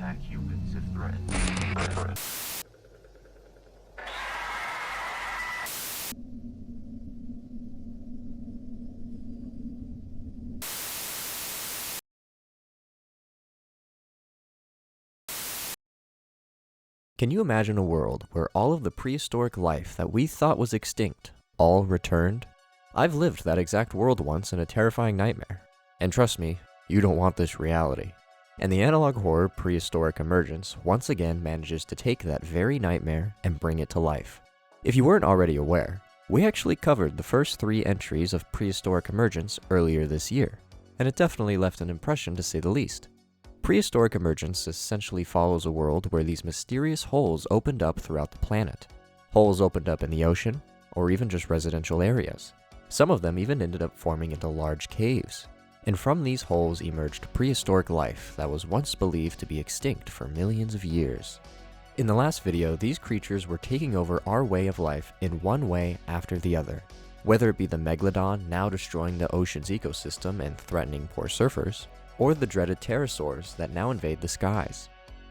attack humans if threatened. Can you imagine a world where all of the prehistoric life that we thought was extinct all returned? I've lived that exact world once in a terrifying nightmare. And trust me, you don't want this reality. And the analog horror Prehistoric Emergence once again manages to take that very nightmare and bring it to life. If you weren't already aware, we actually covered the first 3 entries of Prehistoric Emergence earlier this year, and it definitely left an impression to say the least. Prehistoric Emergence essentially follows a world where these mysterious holes opened up throughout the planet. Holes opened up in the ocean, or even just residential areas. Some of them even ended up forming into large caves. And from these holes emerged prehistoric life that was once believed to be extinct for millions of years. In the last video, these creatures were taking over our way of life in one way after the other. Whether it be the megalodon now destroying the ocean's ecosystem and threatening poor surfers, or the dreaded pterosaurs that now invade the skies.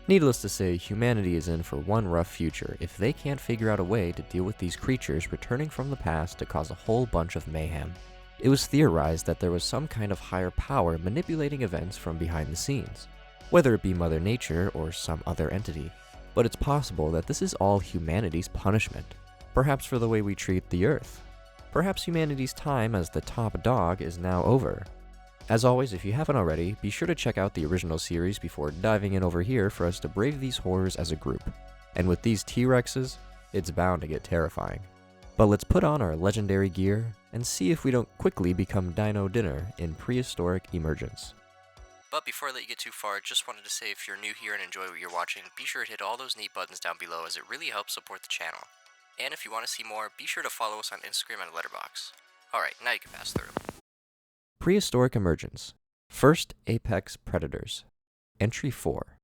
Needless to say, humanity is in for one rough future if they can't figure out a way to deal with these creatures returning from the past to cause a whole bunch of mayhem. It was theorized that there was some kind of higher power manipulating events from behind the scenes, whether it be Mother Nature or some other entity. But it's possible that this is all humanity's punishment, perhaps for the way we treat the Earth. Perhaps humanity's time as the top dog is now over. As always, if you haven't already, be sure to check out the original series before diving in over here for us to brave these horrors as a group. And with these T-Rexes, it's bound to get terrifying. But let's put on our legendary gear and see if we don't quickly become dino dinner in Prehistoric Emergence. But before I let you get too far, just wanted to say if you're new here and enjoy what you're watching, be sure to hit all those neat buttons down below as it really helps support the channel. And if you want to see more, be sure to follow us on Instagram and Letterboxd. Alright, now you can pass through. Prehistoric Emergence. First Apex Predators. Entry 4.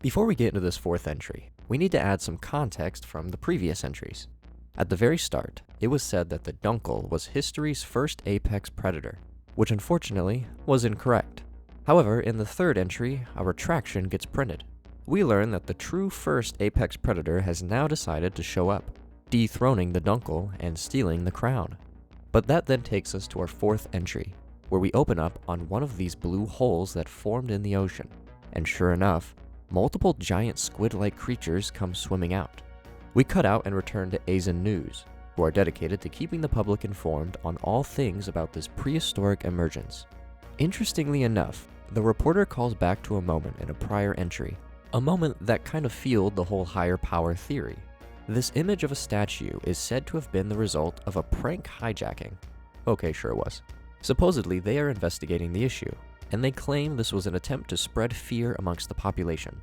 Before we get into this 4th entry, we need to add some context from the previous entries. At the very start, it was said that the Dunkel was history's first apex predator, which unfortunately was incorrect. However, in the 3rd entry, a retraction gets printed. We learn that the true first apex predator has now decided to show up, dethroning the Dunkel and stealing the crown. But that then takes us to our 4th entry, where we open up on one of these blue holes that formed in the ocean, and sure enough, multiple giant squid-like creatures come swimming out. We cut out and return to Asian News, who are dedicated to keeping the public informed on all things about this prehistoric emergence. Interestingly enough, the reporter calls back to a moment in a prior entry, a moment that kind of fueled the whole higher power theory. This image of a statue is said to have been the result of a prank hijacking. Okay, sure it was. Supposedly, they are investigating the issue, and they claim this was an attempt to spread fear amongst the population.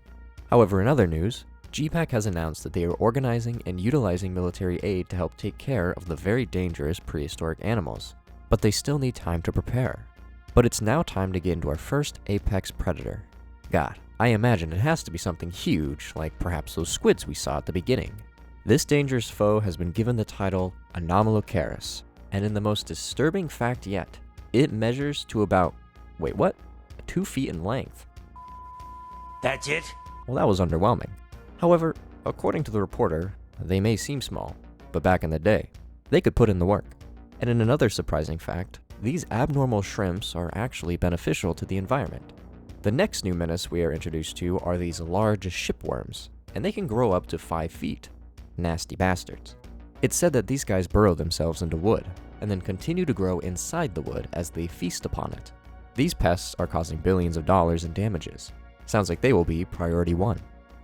However, in other news, GPAC has announced that they are organizing and utilizing military aid to help take care of the very dangerous prehistoric animals, but they still need time to prepare. But it's now time to get into our first apex predator. God, I imagine it has to be something huge, like perhaps those squids we saw at the beginning. This dangerous foe has been given the title Anomalocaris, and in the most disturbing fact yet, it measures to about, wait what? 2 feet in length. That's it? Well, that was underwhelming. However, according to the reporter, they may seem small, but back in the day, they could put in the work. And in another surprising fact, these abnormal shrimps are actually beneficial to the environment. The next new menace we are introduced to are these large shipworms, and they can grow up to 5 feet. Nasty bastards. It's said that these guys burrow themselves into wood, and then continue to grow inside the wood as they feast upon it. These pests are causing billions of dollars in damages. Sounds like they will be priority 1.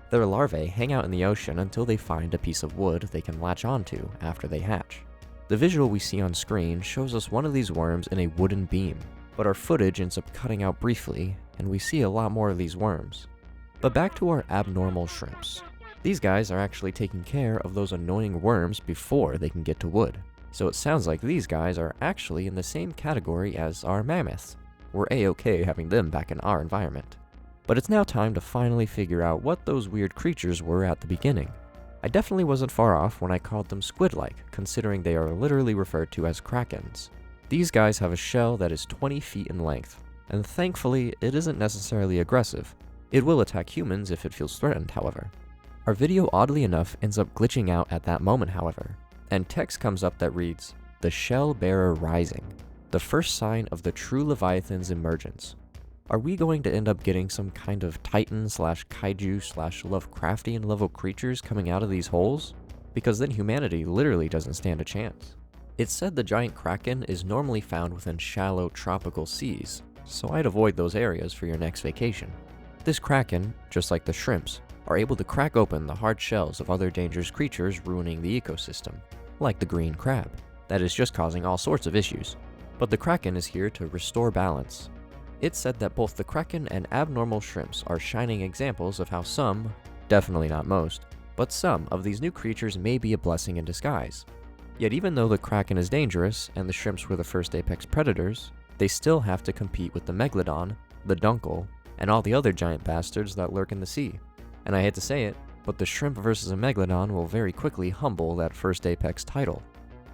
Their larvae hang out in the ocean until they find a piece of wood they can latch onto after they hatch. The visual we see on screen shows us one of these worms in a wooden beam, but our footage ends up cutting out briefly, and we see a lot more of these worms. But back to our abnormal shrimps. These guys are actually taking care of those annoying worms before they can get to wood. So it sounds like these guys are actually in the same category as our mammoths. We're a-okay having them back in our environment. But it's now time to finally figure out what those weird creatures were at the beginning. I definitely wasn't far off when I called them squid-like, considering they are literally referred to as krakens. These guys have a shell that is 20 feet in length, and thankfully it isn't necessarily aggressive. It will attack humans if it feels threatened, however. Our video oddly enough ends up glitching out at that moment, however, and text comes up that reads, "The Shell Bearer Rising, the first sign of the true Leviathan's emergence." Are we going to end up getting some kind of Titan / Kaiju / Lovecraftian level creatures coming out of these holes? Because then humanity literally doesn't stand a chance. It's said the giant kraken is normally found within shallow tropical seas, so I'd avoid those areas for your next vacation. This kraken, just like the shrimps, are able to crack open the hard shells of other dangerous creatures ruining the ecosystem, like the green crab, that is just causing all sorts of issues. But the kraken is here to restore balance. It's said that both the kraken and abnormal shrimps are shining examples of how some, definitely not most, but some of these new creatures may be a blessing in disguise. Yet even though the kraken is dangerous and the shrimps were the first apex predators, they still have to compete with the megalodon, the dunkel, and all the other giant bastards that lurk in the sea. And I hate to say it, but the shrimp versus a megalodon will very quickly humble that first apex title.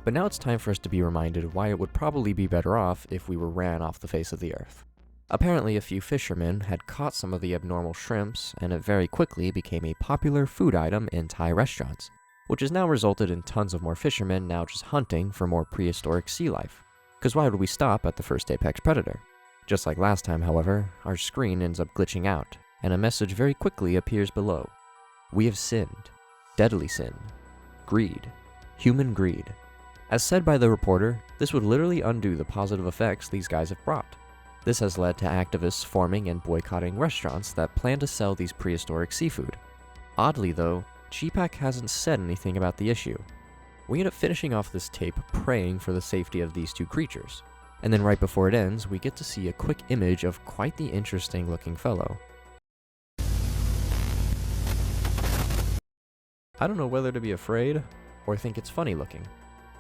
But now it's time for us to be reminded why it would probably be better off if we were ran off the face of the earth. Apparently a few fishermen had caught some of the abnormal shrimps, and it very quickly became a popular food item in Thai restaurants, which has now resulted in tons of more fishermen now just hunting for more prehistoric sea life. Cause why would we stop at the first apex predator? Just like last time, however, our screen ends up glitching out, and a message very quickly appears below. We have sinned. Deadly sin. Greed. Human greed. As said by the reporter, this would literally undo the positive effects these guys have brought. This has led to activists forming and boycotting restaurants that plan to sell these prehistoric seafood. Oddly though, GPAC hasn't said anything about the issue. We end up finishing off this tape praying for the safety of these two creatures, and then right before it ends, we get to see a quick image of quite the interesting looking fellow. I don't know whether to be afraid or think it's funny looking.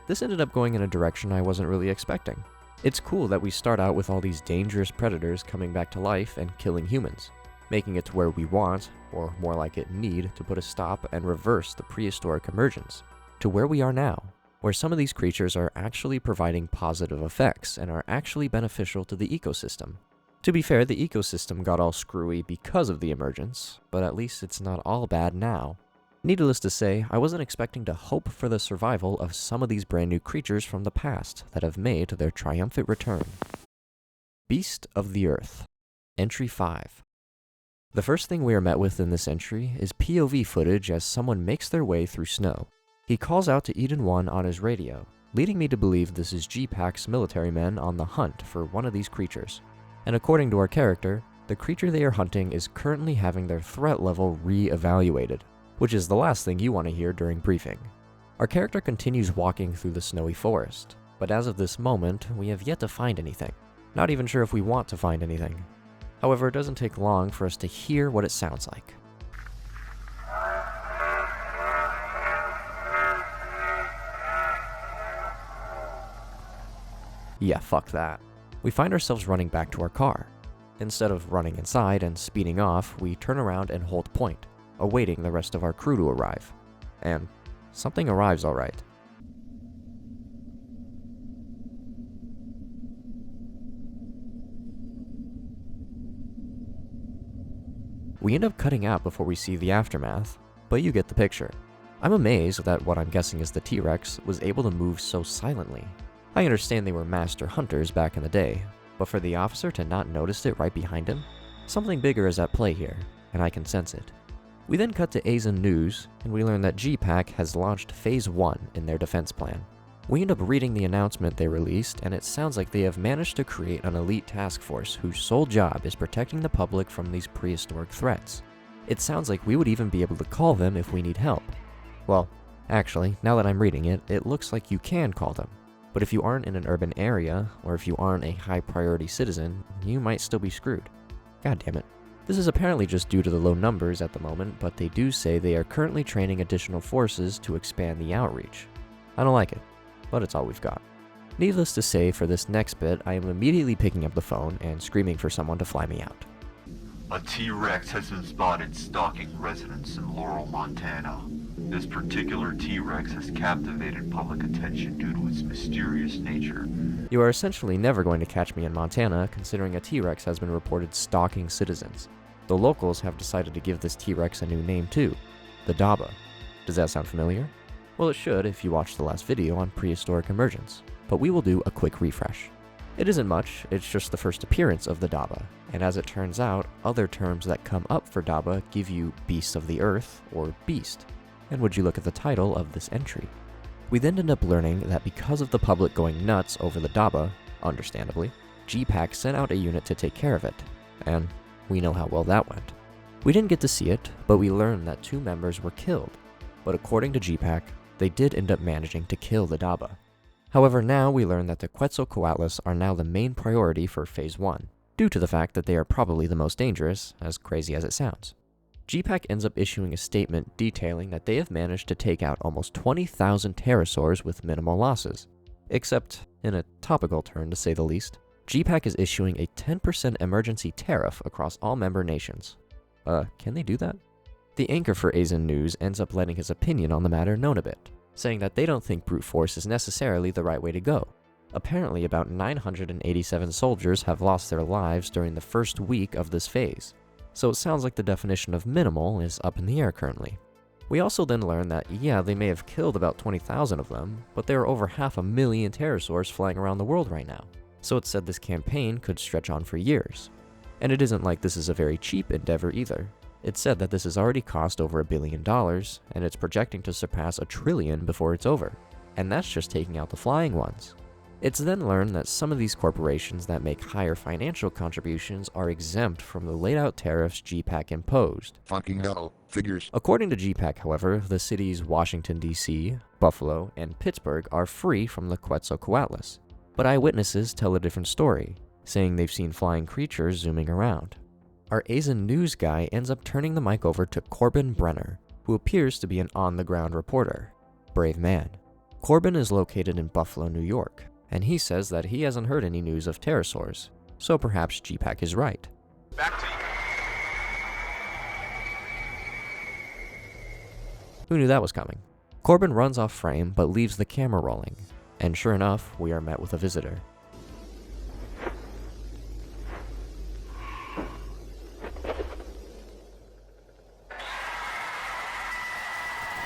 This ended up going in a direction I wasn't really expecting. It's cool that we start out with all these dangerous predators coming back to life and killing humans, making it to where we want, or more like it need, to put a stop and reverse the prehistoric emergence, to where we are now, where some of these creatures are actually providing positive effects and are actually beneficial to the ecosystem. To be fair, the ecosystem got all screwy because of the emergence, but at least it's not all bad now. Needless to say, I wasn't expecting to hope for the survival of some of these brand new creatures from the past that have made their triumphant return. Beast of the Earth. Entry 5. The first thing we are met with in this entry is POV footage as someone makes their way through snow. He calls out to Eden 1 on his radio, leading me to believe this is GPAC's military men on the hunt for one of these creatures. And according to our character, the creature they are hunting is currently having their threat level re-evaluated, which is the last thing you want to hear during briefing. Our character continues walking through the snowy forest, but as of this moment, we have yet to find anything. Not even sure if we want to find anything. However, it doesn't take long for us to hear what it sounds like. Yeah, fuck that. We find ourselves running back to our car. Instead of running inside and speeding off, we turn around and hold point, awaiting the rest of our crew to arrive. And something arrives alright. We end up cutting out before we see the aftermath, but you get the picture. I'm amazed that what I'm guessing is the T-Rex was able to move so silently. I understand they were master hunters back in the day, but for the officer to not notice it right behind him, something bigger is at play here, and I can sense it. We then cut to ASIN News, and we learn that GPAC has launched Phase 1 in their defense plan. We end up reading the announcement they released, and it sounds like they have managed to create an elite task force whose sole job is protecting the public from these prehistoric threats. It sounds like we would even be able to call them if we need help. Well, actually, now that I'm reading it, it looks like you can call them. But if you aren't in an urban area, or if you aren't a high-priority citizen, you might still be screwed. God damn it. This is apparently just due to the low numbers at the moment, but they do say they are currently training additional forces to expand the outreach. I don't like it, but it's all we've got. Needless to say, for this next bit, I am immediately picking up the phone and screaming for someone to fly me out. A T-Rex has been spotted stalking residents in Laurel, Montana. This particular T-Rex has captivated public attention due to its mysterious nature. You are essentially never going to catch me in Montana, considering a T-Rex has been reported stalking citizens. The locals have decided to give this T-Rex a new name too, the Daba. Does that sound familiar? Well, it should if you watched the last video on Prehistoric Emergence, but we will do a quick refresh. It isn't much, it's just the first appearance of the Daba, and as it turns out, other terms that come up for Daba give you Beast of the Earth or Beast. And would you look at the title of this entry? We then end up learning that because of the public going nuts over the Daba, understandably, GPAC sent out a unit to take care of it, and we know how well that went. We didn't get to see it, but we learned that 2 members were killed, but according to GPAC, they did end up managing to kill the Daba. However, now we learn that the Quetzalcoatlus are now the main priority for Phase 1, due to the fact that they are probably the most dangerous, as crazy as it sounds. GPAC ends up issuing a statement detailing that they have managed to take out almost 20,000 pterosaurs with minimal losses. Except, in a topical turn to say the least, GPAC is issuing a 10% emergency tariff across all member nations. Can they do that? The anchor for ASIN News ends up letting his opinion on the matter known a bit, saying that they don't think brute force is necessarily the right way to go. Apparently, about 987 soldiers have lost their lives during the first week of this phase, so it sounds like the definition of minimal is up in the air currently. We also then learn that, yeah, they may have killed about 20,000 of them, but there are over 500,000 pterosaurs flying around the world right now, so it said this campaign could stretch on for years. And it isn't like this is a very cheap endeavor either. It said that this has already cost over $1 billion, and it's projecting to surpass $1 trillion before it's over, and that's just taking out the flying ones. It's then learned that some of these corporations that make higher financial contributions are exempt from the laid-out tariffs GPAC imposed. Fucking hell, figures. According to GPAC, however, the cities Washington, D.C., Buffalo, and Pittsburgh are free from the Quetzalcoatlus, but eyewitnesses tell a different story, saying they've seen flying creatures zooming around. Our ASIN News guy ends up turning the mic over to Corbin Brenner, who appears to be an on-the-ground reporter. Brave man. Corbin is located in Buffalo, New York, and he says that he hasn't heard any news of pterosaurs, so perhaps GPAC is right. Back to you. Who knew that was coming? Corbin runs off frame but leaves the camera rolling, and sure enough, we are met with a visitor.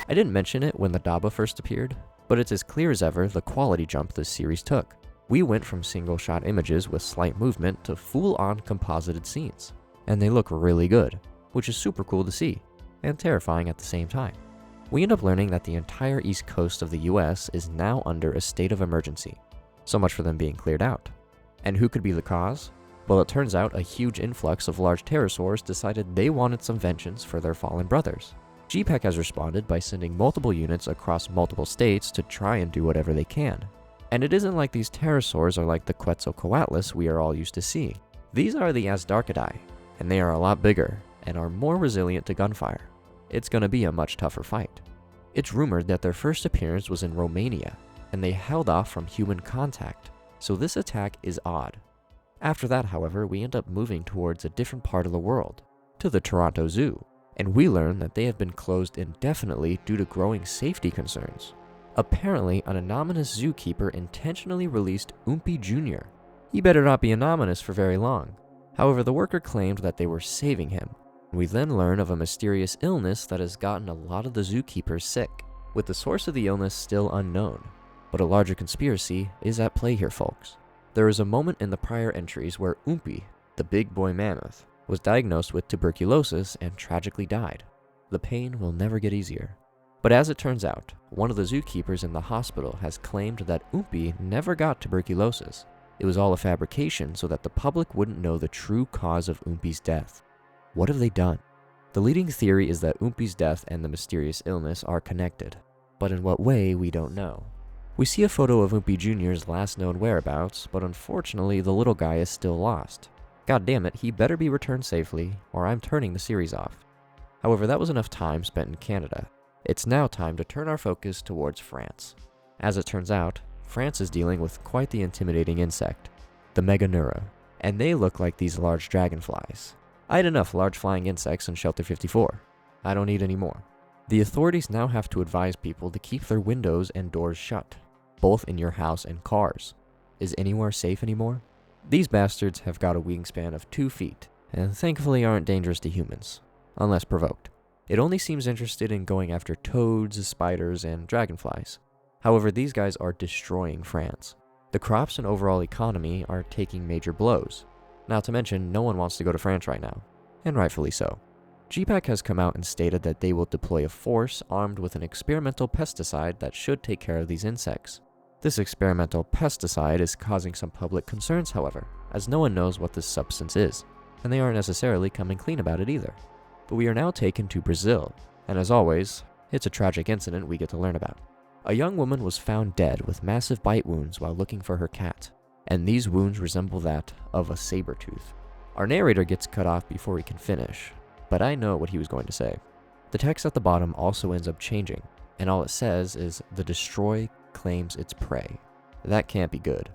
I didn't mention it when the Daba first appeared, but it's as clear as ever the quality jump this series took. We went from single-shot images with slight movement to full-on composited scenes, and they look really good, which is super cool to see, and terrifying at the same time. We end up learning that the entire east coast of the US is now under a state of emergency, so much for them being cleared out. And who could be the cause? Well, it turns out a huge influx of large pterosaurs decided they wanted some vengeance for their fallen brothers. GPAC has responded by sending multiple units across multiple states to try and do whatever they can. And it isn't like these pterosaurs are like the Quetzalcoatlus we are all used to seeing. These are the Azhdarchidae, and they are a lot bigger and are more resilient to gunfire. It's gonna be a much tougher fight. It's rumored that their first appearance was in Romania, and they held off from human contact, so this attack is odd. After that, however, we end up moving towards a different part of the world, to the Toronto Zoo, and we learn that they have been closed indefinitely due to growing safety concerns. Apparently, an anonymous zookeeper intentionally released Oompy Jr. He better not be anonymous for very long. However, the worker claimed that they were saving him. We then learn of a mysterious illness that has gotten a lot of the zookeepers sick, with the source of the illness still unknown. But a larger conspiracy is at play here, folks. There is a moment in the prior entries where Oompy, the big boy mammoth, was diagnosed with tuberculosis and tragically died. The pain will never get easier. But as it turns out, one of the zookeepers in the hospital has claimed that Oompy never got tuberculosis. It was all a fabrication so that the public wouldn't know the true cause of Oompy's death. What have they done? The leading theory is that Oompy's death and the mysterious illness are connected, but in what way we don't know. We see a photo of Oompy Jr.'s last known whereabouts, but unfortunately the little guy is still lost. God damn it, he better be returned safely, or I'm turning the series off. However, that was enough time spent in Canada. It's now time to turn our focus towards France. As it turns out, France is dealing with quite the intimidating insect, the Meganeura, and they look like these large dragonflies. I had enough large flying insects in Shelter 54. I don't need any more. The authorities now have to advise people to keep their windows and doors shut, both in your house and cars. Is anywhere safe anymore? These bastards have got a wingspan of 2 feet, and thankfully aren't dangerous to humans, unless provoked. It only seems interested in going after toads, spiders, and dragonflies. However, these guys are destroying France. The crops and overall economy are taking major blows. Not to mention, no one wants to go to France right now, and rightfully so. GPAC has come out and stated that they will deploy a force armed with an experimental pesticide that should take care of these insects. This experimental pesticide is causing some public concerns, however, as no one knows what this substance is, and they aren't necessarily coming clean about it either. But we are now taken to Brazil, and as always, it's a tragic incident we get to learn about. A young woman was found dead with massive bite wounds while looking for her cat, and these wounds resemble that of a saber-tooth. Our narrator gets cut off before he can finish, but I know what he was going to say. The text at the bottom also ends up changing, and all it says is, "The destroy claims its prey." That can't be good.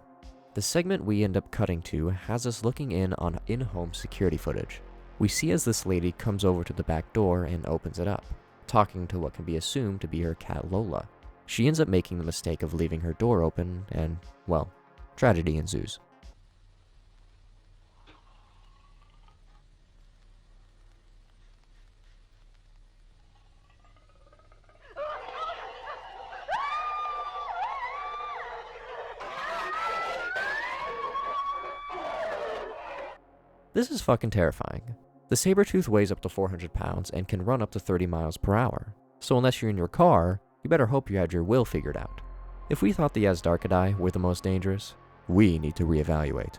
The segment we end up cutting to has us looking in on in-home security footage. We see as this lady comes over to the back door and opens it up, talking to what can be assumed to be her cat Lola. She ends up making the mistake of leaving her door open and, well, tragedy ensues. This is fucking terrifying. The saber-tooth weighs up to 400 pounds and can run up to 30 miles per hour. So unless you're in your car, you better hope you had your will figured out. If we thought the Asdarkadai were the most dangerous, we need to reevaluate.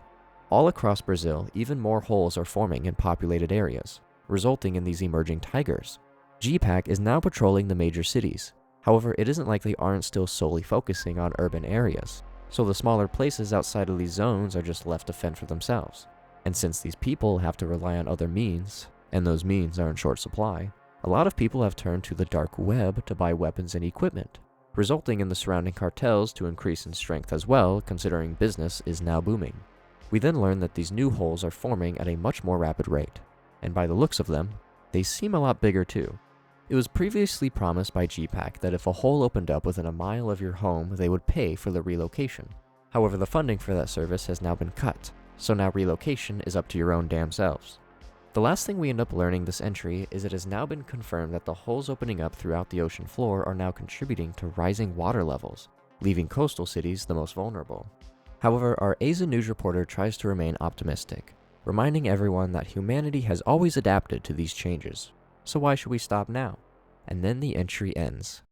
All across Brazil, even more holes are forming in populated areas, resulting in these emerging tigers. GPAC is now patrolling the major cities. However, it isn't like they aren't still solely focusing on urban areas. So the smaller places outside of these zones are just left to fend for themselves. And since these people have to rely on other means, and those means are in short supply, a lot of people have turned to the dark web to buy weapons and equipment, resulting in the surrounding cartels to increase in strength as well, considering business is now booming. We then learn that these new holes are forming at a much more rapid rate, and by the looks of them, they seem a lot bigger too. It was previously promised by GPAC that if a hole opened up within a mile of your home, they would pay for the relocation. However, the funding for that service has now been cut, so now relocation is up to your own damn selves. The last thing we end up learning this entry is it has now been confirmed that the holes opening up throughout the ocean floor are now contributing to rising water levels, leaving coastal cities the most vulnerable. However, our Asia News reporter tries to remain optimistic, reminding everyone that humanity has always adapted to these changes, so why should we stop now? And then the entry ends.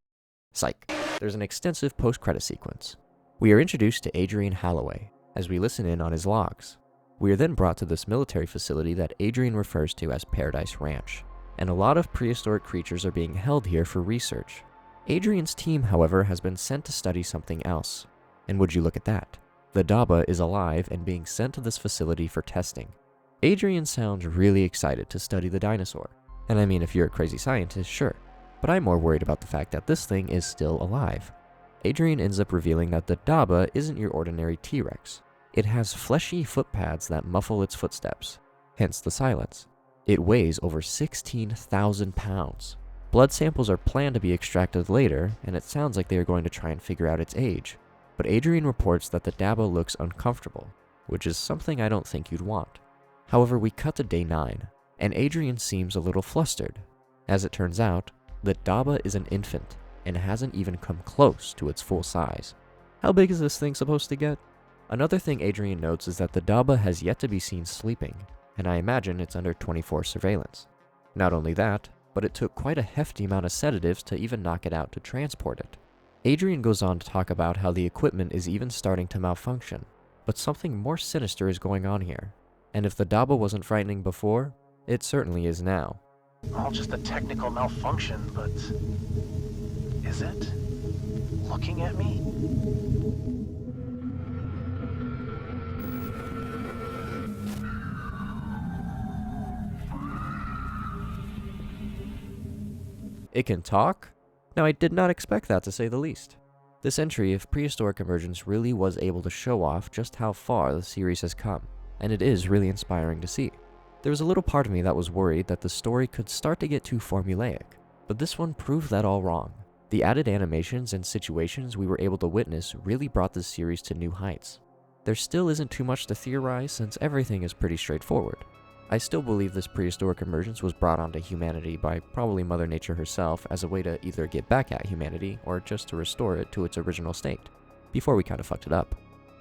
Psych. There's an extensive post-credit sequence. We are introduced to Adrian Holloway, as we listen in on his logs. We are then brought to this military facility that Adrian refers to as Paradise Ranch, and a lot of prehistoric creatures are being held here for research. Adrian's team, however, has been sent to study something else. And would you look at that? The Daba is alive and being sent to this facility for testing. Adrian sounds really excited to study the dinosaur. And I mean, if you're a crazy scientist, sure. But I'm more worried about the fact that this thing is still alive. Adrian ends up revealing that the Daba isn't your ordinary T-Rex. It has fleshy foot pads that muffle its footsteps, hence the silence. It weighs over 16,000 pounds. Blood samples are planned to be extracted later, and it sounds like they are going to try and figure out its age. But Adrian reports that the Daba looks uncomfortable, which is something I don't think you'd want. However, we cut to day 9, and Adrian seems a little flustered. As it turns out, the Daba is an infant, and hasn't even come close to its full size. How big is this thing supposed to get? Another thing Adrian notes is that the Daba has yet to be seen sleeping, and I imagine it's under 24 surveillance. Not only that, but it took quite a hefty amount of sedatives to even knock it out to transport it. Adrian goes on to talk about how the equipment is even starting to malfunction, but something more sinister is going on here, and if the Daba wasn't frightening before, it certainly is now. All just a technical malfunction, but is it? Looking at me? It can talk? Now, I did not expect that, to say the least. This entry of Prehistoric Emergence really was able to show off just how far the series has come, and it is really inspiring to see. There was a little part of me that was worried that the story could start to get too formulaic, but this one proved that all wrong. The added animations and situations we were able to witness really brought this series to new heights. There still isn't too much to theorize since everything is pretty straightforward. I still believe this prehistoric emergence was brought onto humanity by probably Mother Nature herself as a way to either get back at humanity or just to restore it to its original state, before we kind of fucked it up.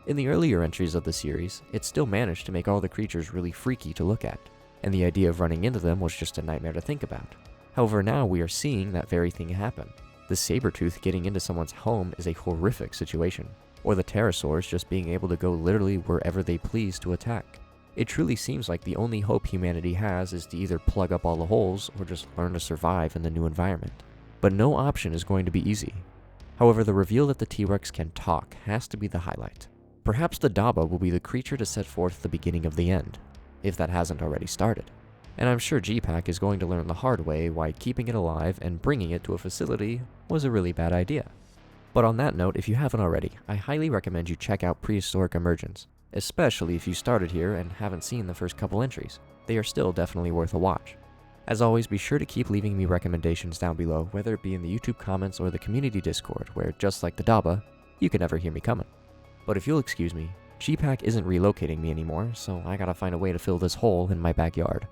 In the earlier entries of the series, it still managed to make all the creatures really freaky to look at, and the idea of running into them was just a nightmare to think about. However, now we are seeing that very thing happen. The saber-tooth getting into someone's home is a horrific situation, or the pterosaurs just being able to go literally wherever they please to attack. It truly seems like the only hope humanity has is to either plug up all the holes or just learn to survive in the new environment. But no option is going to be easy. However, the reveal that the T-Rex can talk has to be the highlight. Perhaps the Daba will be the creature to set forth the beginning of the end, if that hasn't already started. And I'm sure G-Pack is going to learn the hard way why keeping it alive and bringing it to a facility was a really bad idea. But on that note, if you haven't already, I highly recommend you check out Prehistoric Emergence, especially if you started here and haven't seen the first couple entries. They are still definitely worth a watch. As always, be sure to keep leaving me recommendations down below, whether it be in the YouTube comments or the community Discord, where just like the Daba, you can never hear me coming. But if you'll excuse me, G-Pack isn't relocating me anymore, so I gotta find a way to fill this hole in my backyard.